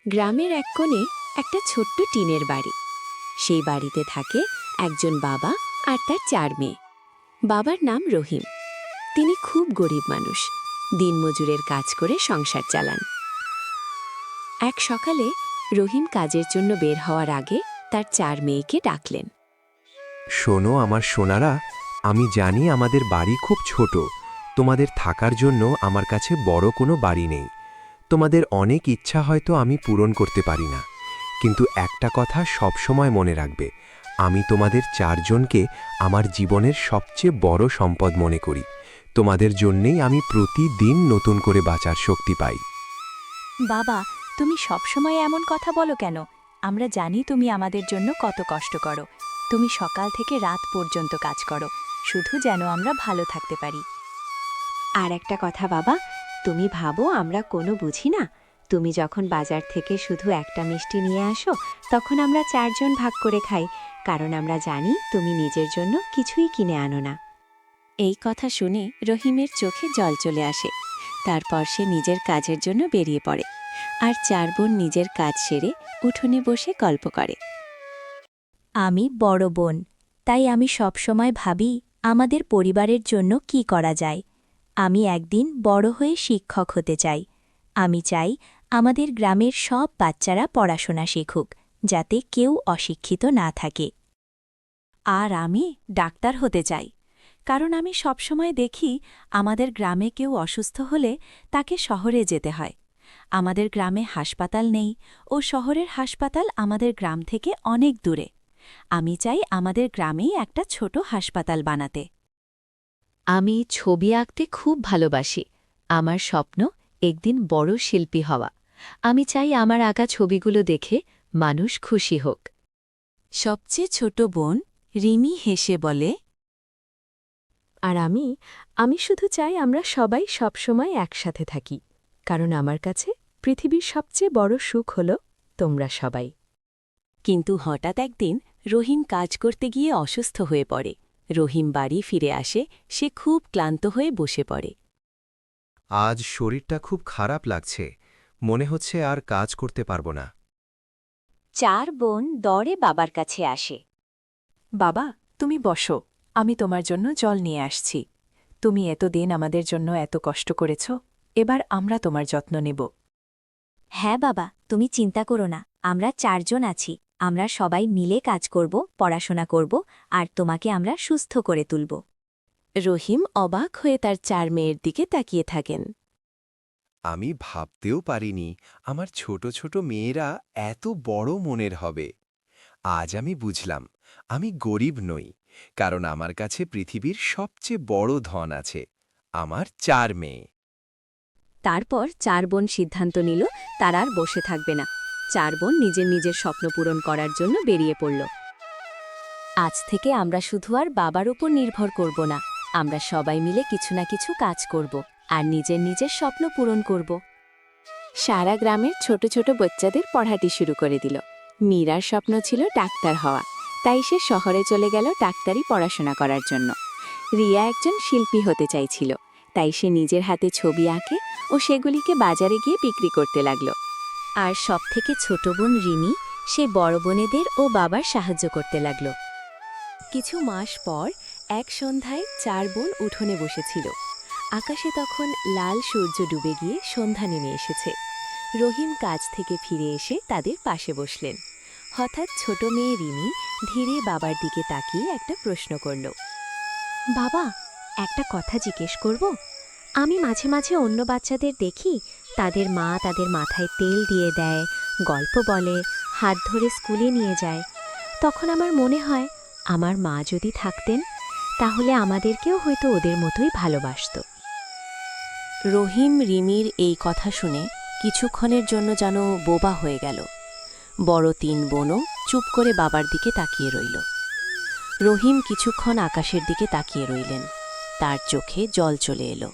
গ্রামের এক কোণে একটা ছোট্ট টিনের বাড়ি। সেই বাড়িতে থাকে একজন বাবা আর তার 4 মেয়ে। বাবার নাম রহিম। তিনি খুব গরিব মানুষ, দিনমজুরের কাজ করে সংসার চালান। এক সকালে রহিম কাজের জন্য বের হওয়ার আগে তার 4 মেয়েকে ডাকলেন। শোনো আমার সোনারা, আমি জানি আমাদের বাড়ি খুব ছোট। তোমাদের থাকার জন্য আমার কাছে বড় কোনো বাড়ি নেই। তোমাদের অনেক ইচ্ছা হয়তো আমি পূরণ করতে পারি না, কিন্তু একটা কথা সবসময় মনে রাখবে, আমি তোমাদের 4 জনকে আমার জীবনের সবচেয়ে বড় সম্পদ মনে করি। তোমাদের জন্যেই আমি প্রতিদিন নতুন করে বাঁচার শক্তি পাই। বাবা, তুমি সবসময় এমন কথা বলো কেন? আমরা জানি তুমি আমাদের জন্য কত কষ্ট করো। তুমি সকাল থেকে রাত পর্যন্ত কাজ করো, শুধু যেন আমরা ভালো থাকতে পারি। আর একটা কথা বাবা, তুমি ভাবো আমরা কোনো বুঝি না? তুমি যখন বাজার থেকে শুধু একটা মিষ্টি নিয়ে আসো, তখন আমরা 4 জন ভাগ করে খাই, কারণ আমরা জানি তুমি নিজের জন্য কিছুই কিনে আনো না। এই কথা শুনে রহিমের চোখে জল চলে আসে। তারপর সে নিজের কাজের জন্য বেরিয়ে পড়ে, আর 4 বোন নিজের কাজ সেরে উঠোনে বসে গল্প করে। আমি বড় বোন, তাই আমি সবসময় ভাবি আমাদের পরিবারের জন্য কি করা যায়। আমি একদিন বড় হয়ে শিক্ষক হতে চাই। আমি চাই আমাদের গ্রামের সব বাচ্চারা পড়াশোনা শিখুক, যাতে কেউ অশিক্ষিত না থাকে। আর আমি ডাক্তার হতে চাই, কারণ আমি সবসময় দেখি আমাদের গ্রামে কেউ অসুস্থ হলে তাকে শহরে যেতে হয়। আমাদের গ্রামে হাসপাতাল নেই, ও শহরের হাসপাতাল আমাদের গ্রাম থেকে অনেক দূরে। আমি চাই আমাদের গ্রামেই একটা ছোট হাসপাতাল বানাতে। আমি ছবি আঁকতে খুব ভালোবাসি। আমার স্বপ্ন একদিন বড় শিল্পী হওয়া। আমি চাই আমার আঁকা ছবিগুলো দেখে মানুষ খুশি হোক। সবচেয়ে ছোট বোন রিমি হেসে বলে, আর আমি শুধু চাই আমরা সবাই সবসময় একসাথে থাকি, কারণ আমার কাছে পৃথিবীর সবচেয়ে বড় সুখ হল তোমরা সবাই। কিন্তু হঠাৎ একদিন রহিম কাজ করতে গিয়ে অসুস্থ হয়ে পড়ে। রহিম বাড়ি ফিরে আসে, সে খুব ক্লান্ত হয়ে বসে পড়ে। আজ শরীরটা খুব খারাপ লাগছে, মনে হচ্ছে আর কাজ করতে পারবো না। 4 বোন দরে বাবার কাছে আসে। বাবা, তুমি বসো, আমি তোমার জন্য জল নিয়ে আসছি। তুমি এতদিন আমাদের জন্য এত কষ্ট করেছ, এবার আমরা তোমার যত্ন নেব। হ্যাঁ বাবা, তুমি চিন্তা করো না, আমরা 4 জন আছি। আমরা সবাই মিলে কাজ করব, পড়াশোনা করব, আর তোমাকে আমরা সুস্থ করে তুলব। রহিম অবাক হয়ে তার 4 মেয়ের দিকে তাকিয়ে থাকেন। আমি ভাবতেও পারিনি আমার ছোট ছোট মেয়েরা এত বড় মনের হবে। আজ আমি বুঝলাম আমি গরিব নই, কারণ আমার কাছে পৃথিবীর সবচেয়ে বড় ধন আছে, আমার 4 মেয়ে। তারপর 4 বোন সিদ্ধান্ত নিল তারা আর বসে থাকবে না। 4 বোন নিজের নিজের স্বপ্ন পূরণ করার জন্য বেরিয়ে পড়ল। আজ থেকে আমরা শুধু আর বাবার উপর নির্ভর করব না, আমরা সবাই মিলে কিছু না কিছু কাজ করব আর নিজের নিজের স্বপ্ন পূরণ করব। সারা গ্রামের ছোট ছোট বাচ্চাদের পড়াতে শুরু করে দিল। মীরার স্বপ্ন ছিল ডাক্তার হওয়া, তাই সে শহরে চলে গেল ডাক্তারি পড়াশোনা করার জন্য। রিয়া একজন শিল্পী হতে চাইছিল, তাই সে নিজের হাতে ছবি আঁকে ও সেগুলিকে বাজারে গিয়ে বিক্রি করতে লাগল। আর সবথেকে ছোট বোন রিমি, সে বড় বোনেদের ও বাবার সাহায্য করতে লাগল। কিছু মাস পর এক সন্ধ্যায় 4 বোন উঠোনে বসেছিল। আকাশে তখন লাল সূর্য ডুবে গিয়ে সন্ধ্যা নেমে এসেছে। রহিম কাজ থেকে ফিরে এসে তাদের পাশে বসলেন। হঠাৎ ছোট মেয়ে রিমি ধীরে বাবার দিকে তাকিয়ে একটা প্রশ্ন করল। বাবা, একটা কথা জিজ্ঞেস করব? আমি মাঝে মাঝে অন্য বাচ্চাদের দেখি, তাদের মা তাদের মাথায় তেল দিয়ে দেয়, গল্প বলে, হাত ধরে স্কুলে নিয়ে যায়। তখন আমার মনে হয় আমার মা যদি থাকতেন, তাহলে আমাদেরকেও হয়তো ওদের মতোই ভালোবাসত। রহিম রিমির এই কথা শুনে কিছুক্ষণের জন্য যেন বোবা হয়ে গেল। বড় 3 বোনও চুপ করে বাবার দিকে তাকিয়ে রইল। রহিম কিছুক্ষণ আকাশের দিকে তাকিয়ে রইলেন, তার চোখে জল চলে এলো।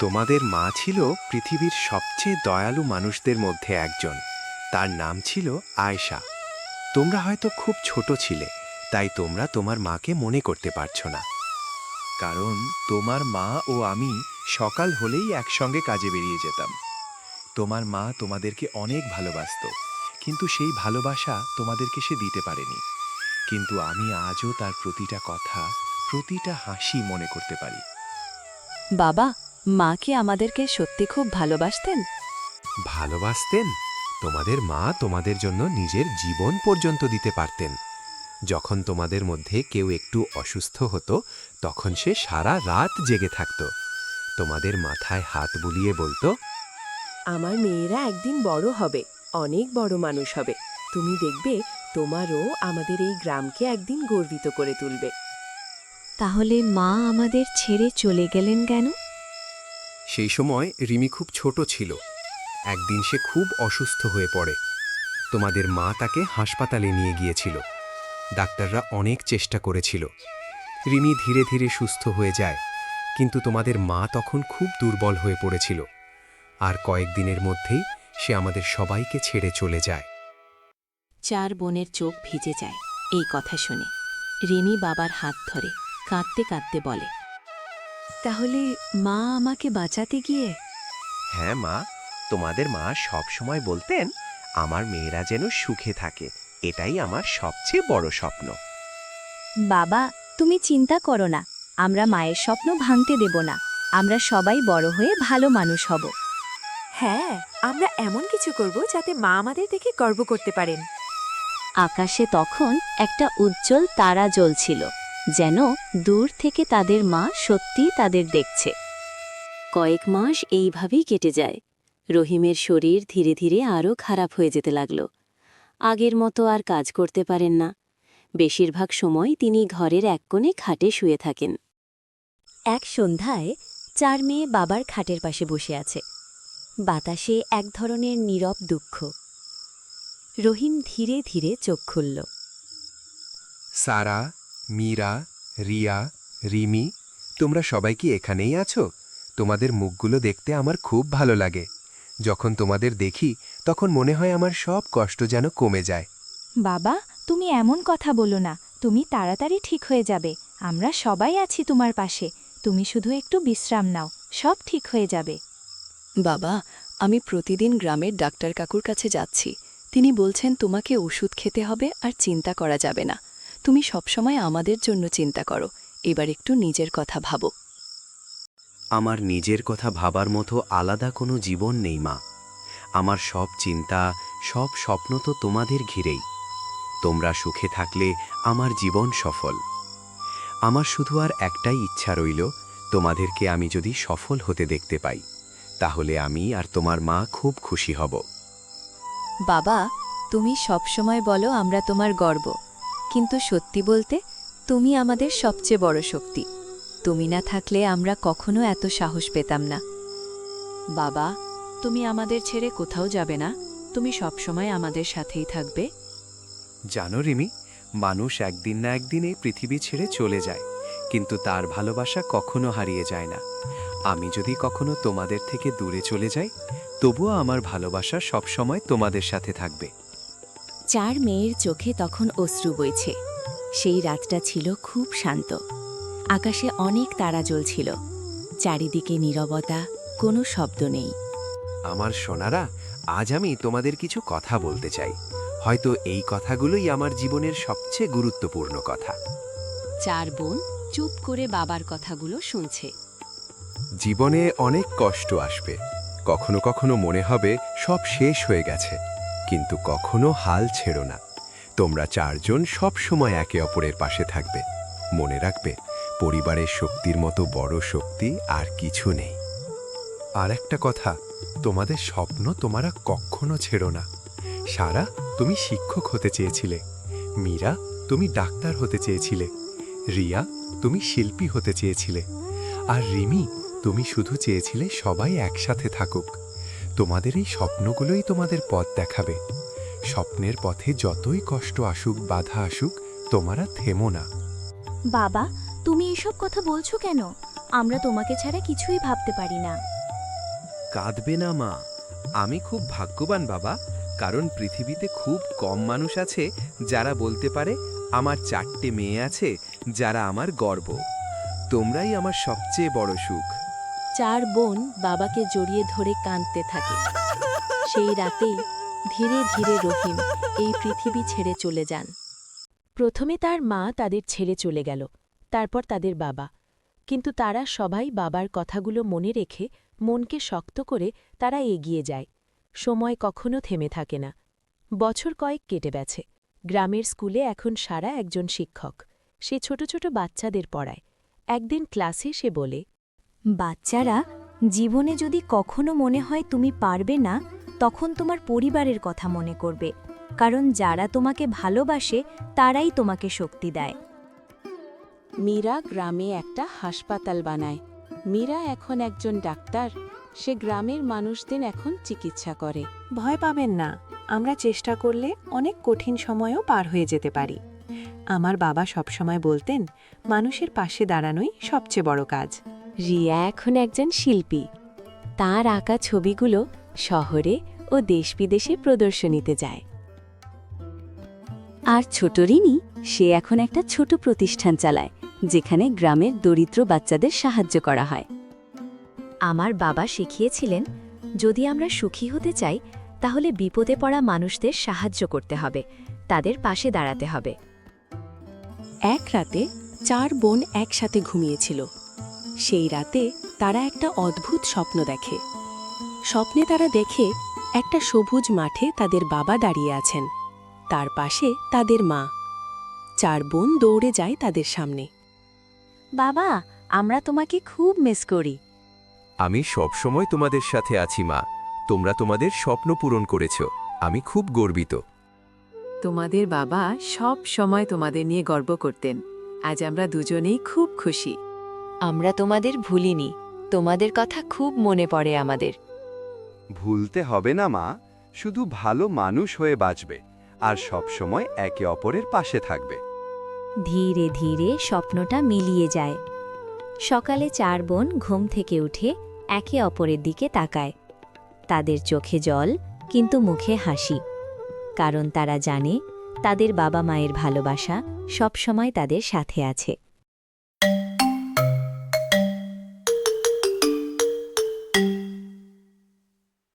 তোমাদের মা ছিল পৃথিবীর সবচেয়ে দয়ালু মানুষদের মধ্যে একজন, তার নাম ছিল আয়েশা। তোমরা হয়তো খুব ছোট ছিলে, তাই তোমরা তোমার মাকে মনে করতে পারছো না, কারণ তোমার মা ও আমি সকাল হলেই একসঙ্গে কাজে বেরিয়ে যেতাম। তোমার মা তোমাদেরকে অনেক ভালোবাসতো, কিন্তু সেই ভালোবাসা তোমাদেরকে সে দিতে পারেনি। কিন্তু আমি আজও তার প্রতিটা কথা, প্রতিটা হাসি মনে করতে পারি। বাবা, মা কি আমাদেরকে সত্যি খুব ভালোবাসতেন? ভালোবাসতেন? তোমাদের মা তোমাদের জন্য নিজের জীবন পর্যন্ত দিতে পারতেন। যখন তোমাদের মধ্যে কেউ একটু অসুস্থ হতো, তখন সে সারা রাত জেগে থাকত। তোমাদের মাথায় হাত বুলিয়ে বলতো, আমার মেয়েরা একদিন বড় হবে, অনেক বড় মানুষ হবে। তুমি দেখবে তোমারও আমাদের এই গ্রামকে একদিন গর্বিত করে তুলবে। তাহলে মা আমাদের ছেড়ে চলে গেলেন কেন? সেই সময় রিমি খুব ছোট ছিল। একদিন সে খুব অসুস্থ হয়ে পড়ে। তোমাদের মা তাকে হাসপাতালে নিয়ে গিয়েছিল। ডাক্তাররা অনেক চেষ্টা করেছিল। রিমি ধীরে ধীরে সুস্থ হয়ে যায়, কিন্তু তোমাদের মা তখন খুব দুর্বল হয়ে পড়েছিল। আর কয়েকদিনের মধ্যেই সে আমাদের সবাইকে ছেড়ে চলে যায়। 4 বোনের চোখ ভিজে যায় এই কথা শুনে। রিমি বাবার হাত ধরে কাঁদতে কাঁদতে বলে, তাহলে মা আমাকে বাঁচাতে গিয়ে? হ্যাঁ মা, তোমাদের মা সব সময় বলতেন আমার মেয়েরা যেন সুখে থাকে, এটাই আমার সবচেয়ে বড় স্বপ্ন। বাবা, তুমি চিন্তা করো না, আমরা মায়ের স্বপ্ন ভাঙতে দেব না। আমরা সবাই বড় হয়ে ভালো মানুষ হব। হ্যাঁ, আমরা এমন কিছু করব যাতে মা আমাদের দেখে গর্ব করতে পারেন। আকাশে তখন একটা উজ্জ্বল তারা জ্বলছিল, যেন দূর থেকে তাদের মা সত্যিই তাদের দেখছে। কয়েক মাস এইভাবেই কেটে যায়। রহিমের শরীর ধীরে ধীরে আরও খারাপ হয়ে যেতে লাগল। আগের মতো আর কাজ করতে পারেন না। বেশিরভাগ সময় তিনি ঘরের এক কোণে খাটে শুয়ে থাকেন। এক সন্ধ্যায় 4 মেয়ে বাবার খাটের পাশে বসে আছে। বাতাসে এক ধরনের নীরব দুঃখ। রহিম ধীরে ধীরে চোখ খুলল। সারা, মীরা, রিয়া, রিমি, তোমরা সবাই কি এখানেই আছো? তোমাদের মুখগুলো দেখতে আমার খুব ভালো লাগে। যখন তোমাদের দেখি তখন মনে হয় আমার সব কষ্ট যেন কমে যায়। বাবা, তুমি এমন কথা বলো না। তুমি তাড়াতাড়ি ঠিক হয়ে যাবে। আমরা সবাই আছি তোমার পাশে। তুমি শুধু একটু বিশ্রাম নাও, সব ঠিক হয়ে যাবে। বাবা, আমি প্রতিদিন গ্রামের ডাক্তার কাকুর কাছে যাচ্ছি। তিনি বলছেন তোমাকে ওষুধ খেতে হবে আর চিন্তা করা যাবে না। তুমি সবসময় আমাদের জন্য চিন্তা করো। এবার একটু নিজের কথা ভাবো। আমার নিজের কথা ভাবার মতো আলাদা কোনো জীবন নেই মা। আমার সব চিন্তা, সব স্বপ্ন তো তোমাদের ঘিরেই। তোমরা সুখে থাকলে আমার জীবন সফল। আমার শুধু আর একটাই ইচ্ছা রইল, তোমাদেরকে আমি যদি সফল হতে দেখতে পাই, তাহলে আমি আর তোমার মা খুব খুশি হব। বাবা, তুমি সবসময় বলো আমরা তোমার গর্ব, কিন্তু সত্যি বলতে তুমি আমাদের সবচেয়ে বড় শক্তি। তুমি না থাকলে আমরা কখনো এত সাহস পেতাম না। বাবা, তুমি আমাদের ছেড়ে কোথাও যাবে না। তুমি সবসময় আমাদের সাথেই থাকবে। জানো রিমি, মানুষ একদিন না একদিন এই পৃথিবী ছেড়ে চলে যায়, কিন্তু তার ভালোবাসা কখনো হারিয়ে যায় না। আমি যদি কখনো তোমাদের থেকে দূরে চলে যাই, তবুও আমার ভালোবাসা সবসময় তোমাদের সাথে থাকবে। 4 মেয়ের চোখে তখন অশ্রু বইছে। সেই রাতটা ছিল খুব শান্ত। আকাশে অনেক তারা জ্বলছিল। চারিদিকে নীরবতা, কোনো শব্দ নেই। আমার সোনারা, আজ আমি তোমাদের কিছু কথা বলতে চাই। হয়তো এই কথাগুলোই আমার জীবনের সবচেয়ে গুরুত্বপূর্ণ কথা। 4 বোন চুপ করে বাবার কথাগুলো শুনছে। জীবনে অনেক কষ্ট আসবে, কখনো কখনো মনে হবে সব শেষ হয়ে গেছে, কিন্তু কখনো হাল ছেড়ো না। তোমরা 4 জন সব সময় একে অপরের পাশে থাকবে। মনে রাখবে, পরিবারের শক্তির মতো বড় শক্তি আর কিছু নেই। আর একটা কথা, তোমাদের স্বপ্ন তোমরা কখনো ছেড়ো না। সারা, তুমি শিক্ষক হতে চেয়েছিলে। মীরা, তুমি ডাক্তার হতে চেয়েছিলে। রিয়া, তুমি শিল্পী হতে চেয়েছিলে। আর রিমি, তুমি শুধু চেয়েছিলে সবাই একসাথে থাকুক। তোমাদের এই স্বপ্নগুলোই তোমাদের পথ দেখাবে। স্বপ্নের পথে যতই কষ্ট আসুক, বাধা আসুক, তোমরা থেমো না। বাবা, তুমি এসব কথা বলছো কেন? আমরা তোমাকে ছাড়া কিছুই ভাবতে পারি না। কাঁদবে না মা, আমি খুব ভাগ্যবান বাবা, কারণ পৃথিবীতে খুব কম মানুষ আছে যারা বলতে পারে আমার 4টে মেয়ে আছে যারা আমার গর্ব। তোমরাই আমার সবচেয়ে বড় সুখ। 4 বোন বাবাকে জড়িয়ে ধরে কাঁদতে থাকে। সেই রাতেই ধীরে ধীরে রহিম এই পৃথিবী ছেড়ে চলে যান। প্রথমে তার মা তাদের ছেড়ে চলে গেল, তারপর তাদের বাবা। কিন্তু তারা সবাই বাবার কথাগুলো মনে রেখে মনকে শক্ত করে তারা এগিয়ে যায়। সময় কখনো থেমে থাকে না। বছর কয়েক কেটে গেছে। গ্রামের স্কুলে এখন সারা একজন শিক্ষক। সে ছোট ছোট বাচ্চাদের পড়ায়। একদিন ক্লাসে সে বলে, বাচ্চারা, জীবনে যদি কখনো মনে হয় তুমি পারবে না, তখন তোমার পরিবারের কথা মনে করবে, কারণ যারা তোমাকে ভালোবাসে তারাই তোমাকে শক্তি দেয়। মীরা গ্রামে একটা হাসপাতাল বানায়। মীরা এখন একজন ডাক্তার। সে গ্রামের মানুষদের এখন চিকিৎসা করে। ভয় পাবেন না, আমরা চেষ্টা করলে অনেক কঠিন সময়ও পার হয়ে যেতে পারি। আমার বাবা সবসময় বলতেন, মানুষের পাশে দাঁড়ানোই সবচেয়ে বড় কাজ। রিয়া এখন একজন শিল্পী। তার আঁকা ছবিগুলো শহরে ও দেশ বিদেশে প্রদর্শনীতে যায়। আর ছোট রিনি, সে এখন একটা ছোট প্রতিষ্ঠান চালায়, যেখানে গ্রামের দরিদ্র বাচ্চাদের সাহায্য করা হয়। আমার বাবা শিখিয়েছিলেন, যদি আমরা সুখী হতে চাই তাহলে বিপদে পড়া মানুষদের সাহায্য করতে হবে, তাদের পাশে দাঁড়াতে হবে। এক রাতে 4 বোন একসাথে ঘুমিয়েছিল। সেই রাতে তারা একটা অদ্ভুত স্বপ্ন দেখে। স্বপ্নে তারা দেখে একটা সবুজ মাঠে তাদের বাবা দাঁড়িয়ে আছেন, তার পাশে তাদের মা। 4 বোন দৌড়ে যায় তাদের সামনে। বাবা, আমরা তোমাকে খুব মিস করি। আমি সবসময় তোমাদের সাথে আছি মা। তোমরা তোমাদের স্বপ্ন পূরণ করেছ, আমি খুব গর্বিত। তোমাদের বাবা সব সময় তোমাদের নিয়ে গর্ব করতেন। আজ আমরা দুজনেই খুব খুশি। আমরা তোমাদের ভুলিনি, তোমাদের কথা খুব মনে পড়ে আমাদের। ভুলতে হবে না মা, শুধু ভালো মানুষ হয়ে বাঁচবে আর সব সময় একে অপরের পাশে থাকবে। ধীরে ধীরে স্বপ্নটা মিলিয়ে যায়। সকালে 4 বোন ঘুম থেকে উঠে একে অপরের দিকে তাকায়। তাদের চোখে জল, কিন্তু মুখে হাসি, কারণ তারা জানে তাদের বাবা মায়ের ভালোবাসা সবসময় তাদের সাথে আছে।